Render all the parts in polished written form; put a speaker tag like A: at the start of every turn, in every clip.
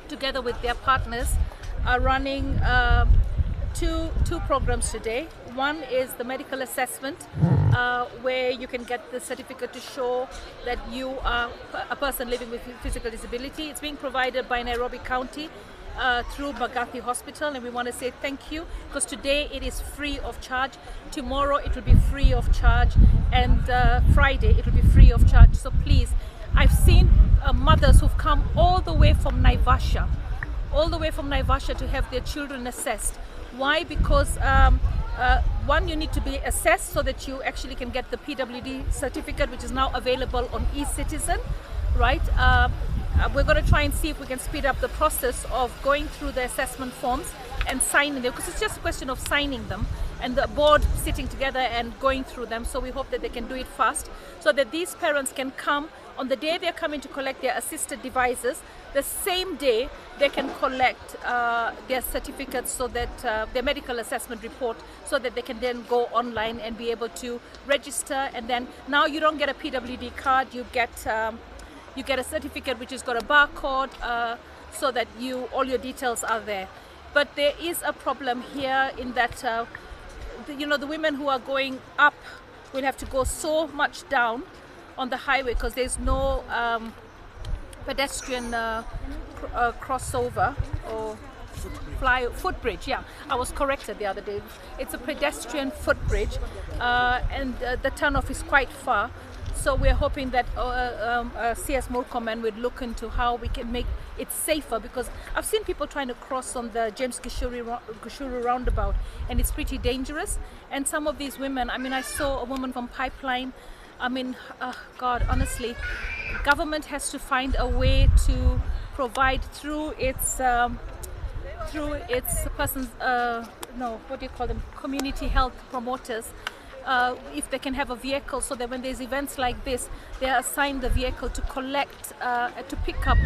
A: together with their partners, are running two programs today. One is the medical assessment, where you can get the certificate to show that you are a person living with physical disability. It's being provided by Nairobi County through Magathi Hospital, and we want to say thank you, because today it is free of charge. Tomorrow it will be free of charge, and Friday it will be free of charge. So please, I've seen mothers who've come all the way from Naivasha to have their children assessed. Why? Because one, you need to be assessed so that you actually can get the PWD certificate, which is now available on eCitizen, right? We're going to try and see if we can speed up the process of going through the assessment forms and signing them, because it's just a question of signing them and the board sitting together and going through them. So we hope that they can do it fast, so that these parents can come on the day they're coming to collect their assisted devices. The same day they can collect their certificates, so that their medical assessment report, so that they can then go online and be able to register. And then now you don't get a PWD card, you get a certificate which has got a barcode, so that all your details are there. But there is a problem here in that the women who are going up will have to go so much down on the highway, because there's no pedestrian crossover or footbridge. Yeah, I was corrected the other day. It's a pedestrian footbridge, and the turnoff is quite far. So we're hoping that CS Murkomen would look into how we can make it safer, because I've seen people trying to cross on the James Gishuru roundabout, and it's pretty dangerous. And some of these women, I mean, I saw a woman from Pipeline. I mean, God, honestly, government has to find a way to provide through its persons, what do you call them, community health promoters, if they can have a vehicle, so that when there's events like this, they are assigned the vehicle to collect, to pick up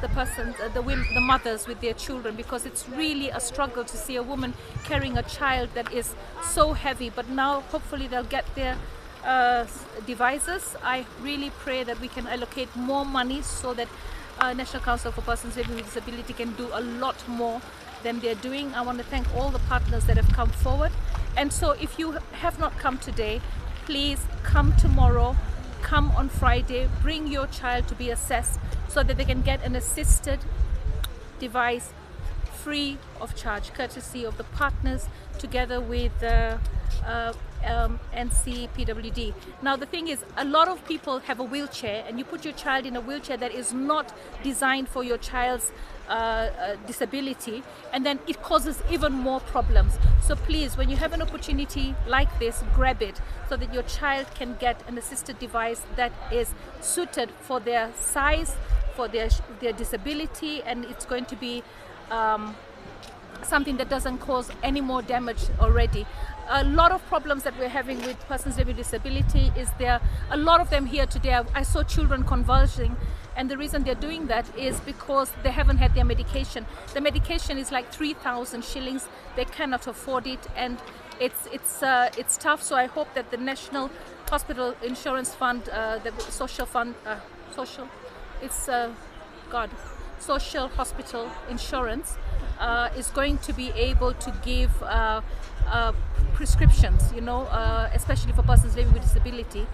A: the persons, the mothers with their children, because it's really a struggle to see a woman carrying a child that is so heavy. But now hopefully they'll get their devices. I really pray that we can allocate more money, so that National Council for Persons Living with Disability can do a lot more than they're doing. I want to thank all the partners that have come forward. And so if you have not come today, please come tomorrow, come on Friday, bring your child to be assessed, so that they can get an assisted device free of charge, courtesy of the partners together with NC PWD. Now the thing is, a lot of people have a wheelchair, and you put your child in a wheelchair that is not designed for your child's disability, and then it causes even more problems. So please, when you have an opportunity like this, grab it, so that your child can get an assisted device that is suited for their size, for their disability, and it's going to be something that doesn't cause any more damage already. A lot of problems that we're having with persons living with disability is a lot of them here today. I saw children convulsing, and the reason they're doing that is because they haven't had their medication. The medication is like 3,000 shillings. They cannot afford it, and it's tough. So I hope that the National Hospital Insurance Fund, the social fund, social hospital insurance, is going to be able to give prescriptions, especially for persons living with disability,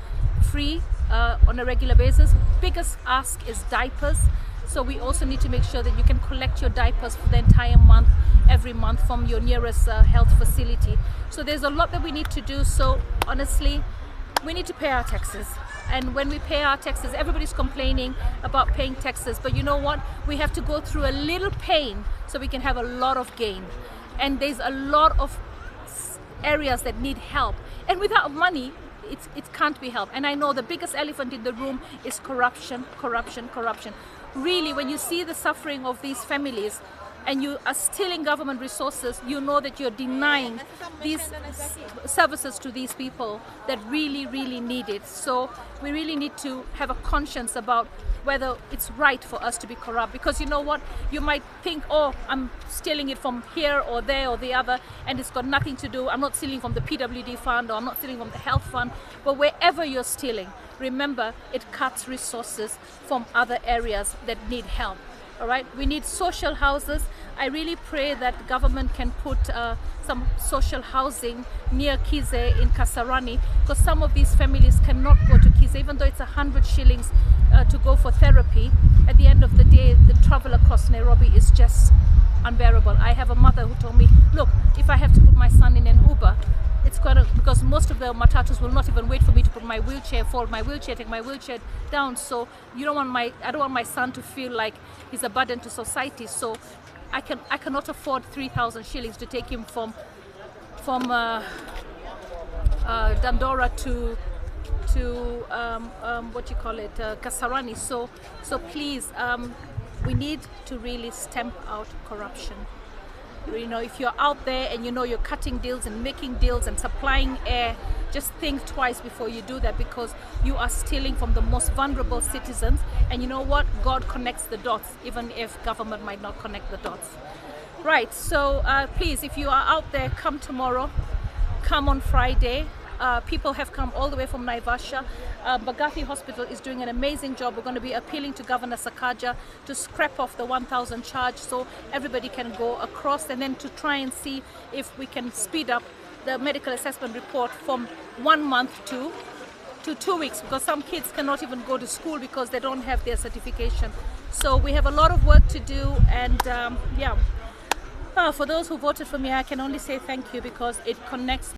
A: free on a regular basis. Biggest ask is diapers. So we also need to make sure that you can collect your diapers for the entire month, every month, from your nearest health facility. So there's a lot that we need to do. So honestly, we need to pay our taxes. And when we pay our taxes, everybody's complaining about paying taxes. But you know what? We have to go through a little pain so we can have a lot of gain. And there's a lot of areas that need help. And without money, it can't be helped. And I know the biggest elephant in the room is corruption, corruption, corruption. Really, when you see the suffering of these families, and you are stealing government resources, you know that you're denying these services to these people that really, really need it. So we really need to have a conscience about whether it's right for us to be corrupt. Because you know what? You might think, oh, I'm stealing it from here or there or the other, and it's got nothing to do. I'm not stealing from the PWD fund, or I'm not stealing from the health fund. But wherever you're stealing, remember, it cuts resources from other areas that need help. All right, we need social houses. I really pray that government can put some social housing near Kize in Kasarani, because some of these families cannot go to Kize, even though it's 100 shillings to go for therapy. At the end of the day, the travel across Nairobi is just unbearable. I have a mother who told me, look, if I have to put my son in an Uber, it's gonna, because most of the matatus will not even wait for me to put my wheelchair, fold my wheelchair, take my wheelchair down. So I don't want my son to feel like he's a burden to society. So I cannot afford 3,000 shillings to take him from Dandora to what you call it, Kasarani. So please, we need to really stamp out corruption. You know, if you're out there and you know you're cutting deals and making deals and supplying air, just think twice before you do that, because you are stealing from the most vulnerable citizens. And you know what? God connects the dots, even if government might not connect the dots. Right, so please, if you are out there, come tomorrow, come on Friday. People have come all the way from Naivasha. Bagathi Hospital is doing an amazing job. We're going to be appealing to Governor Sakaja to scrap off the 1,000 charge so everybody can go across, and then to try and see if we can speed up the medical assessment report from 1 month to 2 weeks, because some kids cannot even go to school because they don't have their certification. So we have a lot of work to do, and yeah. For those who voted for me, I can only say thank you, because it connects